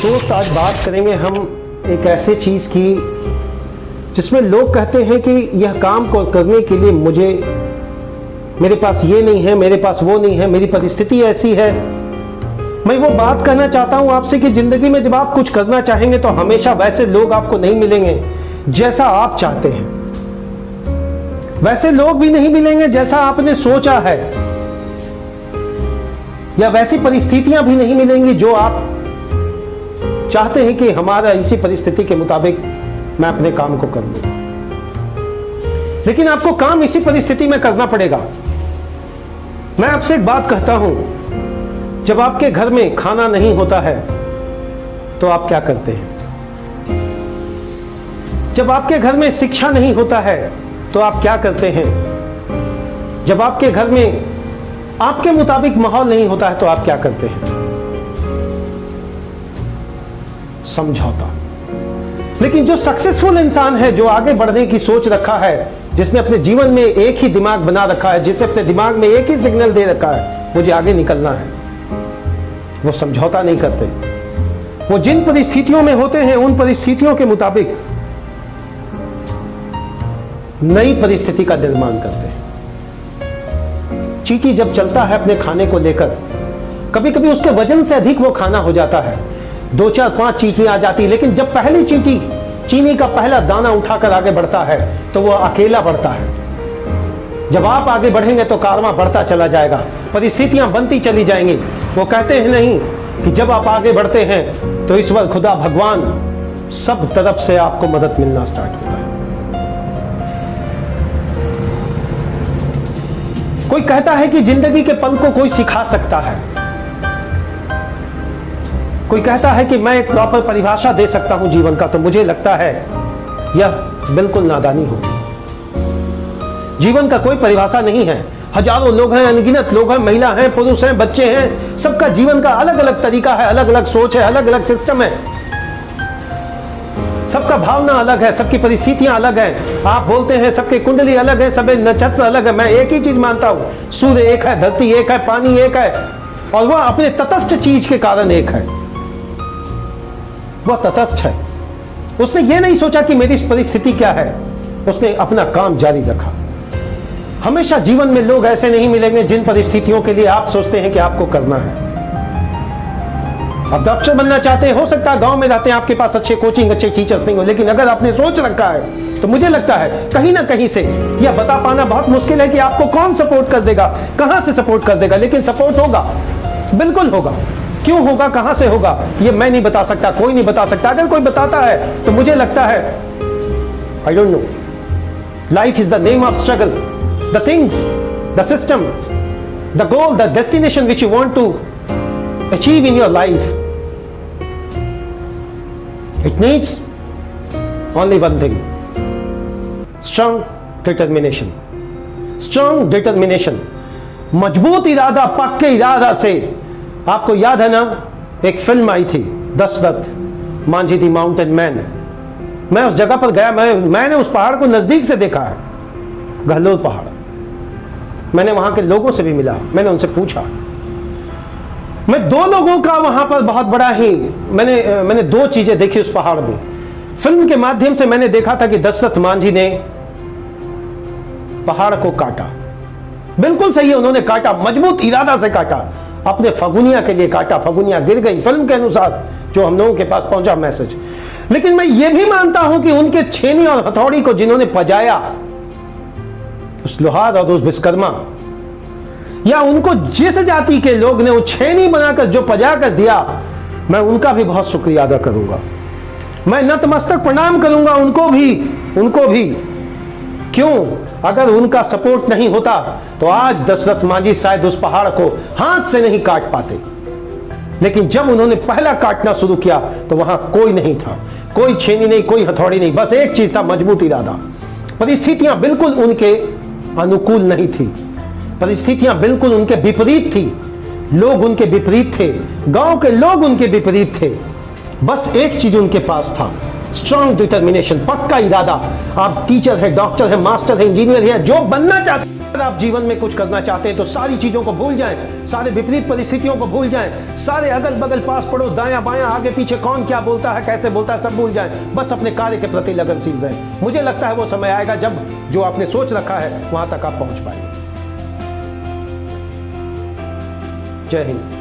दोस्त आज बात करेंगे हम एक ऐसे चीज़ की जिसमें लोग कहते हैं कि यह काम को करने के लिए मेरे पास ये नहीं है, मेरे पास वो नहीं है, मेरी परिस्थिति ऐसी है। मैं वो बात कहना चाहता हूँ आपसे कि ज़िंदगी में जब आप कुछ करना चाहेंगे तो हमेशा वैसे लोग आपको नहीं मिलेंगे जैसा आप चाहते हैं, वैसे लोग भी नहीं मिलेंगे जैसा आपने सोचा है, या वैसी परिस्थितियां भी नहीं मिलेंगी जो आप चाहते हैं कि हमारा इसी परिस्थिति के मुताबिक मैं अपने काम को कर लूं। लेकिन आपको काम इसी परिस्थिति में करना पड़ेगा। मैं आपसे एक बात कहता हूं, जब आपके घर में खाना नहीं होता है तो आप क्या करते हैं? जब आपके घर में शिक्षा नहीं होता है तो आप क्या करते हैं? जब आपके घर में आपके मुताबिक माहौल नहीं होता है तो आप क्या करते हैं? समझौता। लेकिन जो सक्सेसफुल इंसान है, जो आगे बढ़ने की सोच रखा है, जिसने अपने जीवन में एक ही दिमाग बना रखा है, जिसे अपने दिमाग में एक ही सिग्नल दे रखा है, मुझे आगे निकलना है, वो समझौता नहीं करते। वो जिन परिस्थितियों में होते हैं उन परिस्थितियों के मुताबिक नई परिस्थिति का निर्माण करते हैं। चींटी जब चलता है अपने खाने को लेकर, कभी कभी उसके वजन से अधिक वो खाना हो जाता है, 2 4 5 चींटियां आ जाती, लेकिन जब पहली चींटी चीनी का पहला दाना उठाकर आगे बढ़ता है तो वो अकेला बढ़ता है। जब आप आगे बढ़ेंगे तो कारवां बढ़ता चला जाएगा, परिस्थितियां बनती चली जाएंगी। वो कहते हैं नहीं कि जब आप आगे बढ़ते हैं तो ईश्वर खुदा भगवान सब तरफ से आपको मदद मिलना स्टार्ट होता है। कोई कहता है कि जिंदगी के पल को कोई सिखा सकता है, कोई कहता है कि मैं एक प्रॉपर परिभाषा दे सकता हूं जीवन का, तो मुझे लगता है यह बिल्कुल नादानी होगी। जीवन का कोई परिभाषा नहीं है। हजारों लोग हैं, अनगिनत लोग हैं, महिला हैं, पुरुष हैं, बच्चे हैं, सबका जीवन का अलग अलग तरीका है, अलग अलग सोच है, अलग अलग सिस्टम है, सबका भावना अलग है, सबकी परिस्थितियां अलग हैं। आप बोलते हैं सबके कुंडली अलग है, सबके नक्षत्र अलग है। मैं एक ही चीज मानता हूं, सूर्य एक है, धरती एक है, पानी एक है, और वह अपने तटस्थ चीज के कारण एक है। वह तटस्थ है। उसने ये नहीं सोचा कि मेरी परिस्थिति क्या है, उसने अपना काम जारी रखा। हमेशा जीवन में लोग ऐसे नहीं मिलेंगे जिन परिस्थितियों के लिए आप सोचते हैं कि आपको करना है। आप डॉक्टर बनना चाहते हैं, हो सकता है गांव में रहते हैं, आपके पास अच्छे कोचिंग, अच्छे टीचर्स नहीं हो, लेकिन अगर आपने सोच रखा है तो मुझे लगता है कहीं ना कहीं से यह बता पाना बहुत मुश्किल है कि आपको कौन सपोर्ट कर देगा, कहां से सपोर्ट कर देगा, लेकिन सपोर्ट होगा, बिल्कुल होगा। क्यों होगा, कहां से होगा, यह मैं नहीं बता सकता, कोई नहीं बता सकता। अगर कोई बताता है तो मुझे लगता है I don't know. Life is the name of struggle, the things, the system, the goal, the destination which you want to achieve in your life, it needs only one thing: strong determination. Strong determination, मजबूत इरादा, पक्के इरादा से। आपको याद है ना, एक फिल्म आई थी दशरथ मांझी दी माउंटेन मैन। मैं उस जगह पर गया, मैंने उस पहाड़ को नजदीक से देखा है, गहलोल पहाड़। मैंने वहां के लोगों से भी मिला, मैंने उनसे पूछा। मैं 2 लोगों का वहां पर बहुत बड़ा ही मैंने 2 चीजें देखी उस पहाड़ में। फिल्म के माध्यम से मैंने देखा था कि दशरथ मांझी ने पहाड़ को काटा, बिल्कुल सही है, उन्होंने काटा, मजबूत इरादा से काटा, अपने फगुनिया के लिए काटा। फगुनिया गिर गई, फिल्म के अनुसार जो हम लोगों के पास पहुंचा मैसेज। लेकिन मैं ये भी मानता हूं कि उनके छेनी और हथौड़ी को जिन्होंने पजाया, उस लोहार और उस विश्वकर्मा, या उनको जिस जाति के लोग ने वो छेनी बनाकर जो पजा कर दिया, मैं उनका भी बहुत शुक्रिया अदा करूंगा। मैं नतमस्तक प्रणाम करूंगा उनको भी। क्यों? अगर उनका सपोर्ट नहीं होता तो आज दशरथ मांझी शायद उस पहाड़ को हाथ से नहीं काट पाते। लेकिन जब उन्होंने पहला काटना शुरू किया तो वहां कोई नहीं था, कोई छेनी नहीं, कोई हथौड़ी नहीं, बस एक चीज था, मजबूत इरादा। परिस्थितियां बिल्कुल उनके अनुकूल नहीं थी, परिस्थितियां बिल्कुल उनके विपरीत थी, लोग उनके विपरीत थे, गांव के लोग उनके विपरीत थे। बस एक चीज उनके पास था, स्ट्रॉन्ग डिटर्मिनेशन, पक्का इरादा। आप टीचर है, डॉक्टर है, मास्टर है, इंजीनियर है, जो बनना चाहते अगर आप जीवन में कुछ करना चाहते हैं तो सारी चीजों को भूल जाएं, सारे विपरीत परिस्थितियों को भूल जाएं, सारे अगल बगल पास पड़ो दायां बायां आगे पीछे कौन क्या बोलता है कैसे बोलता है सब भूल जाएं, बस अपने कार्य के प्रति लगनशील रहें। मुझे लगता है वो समय आएगा जब जो आपने सोच रखा है वहां तक आप पहुंच पाएंगे। जय हिंद।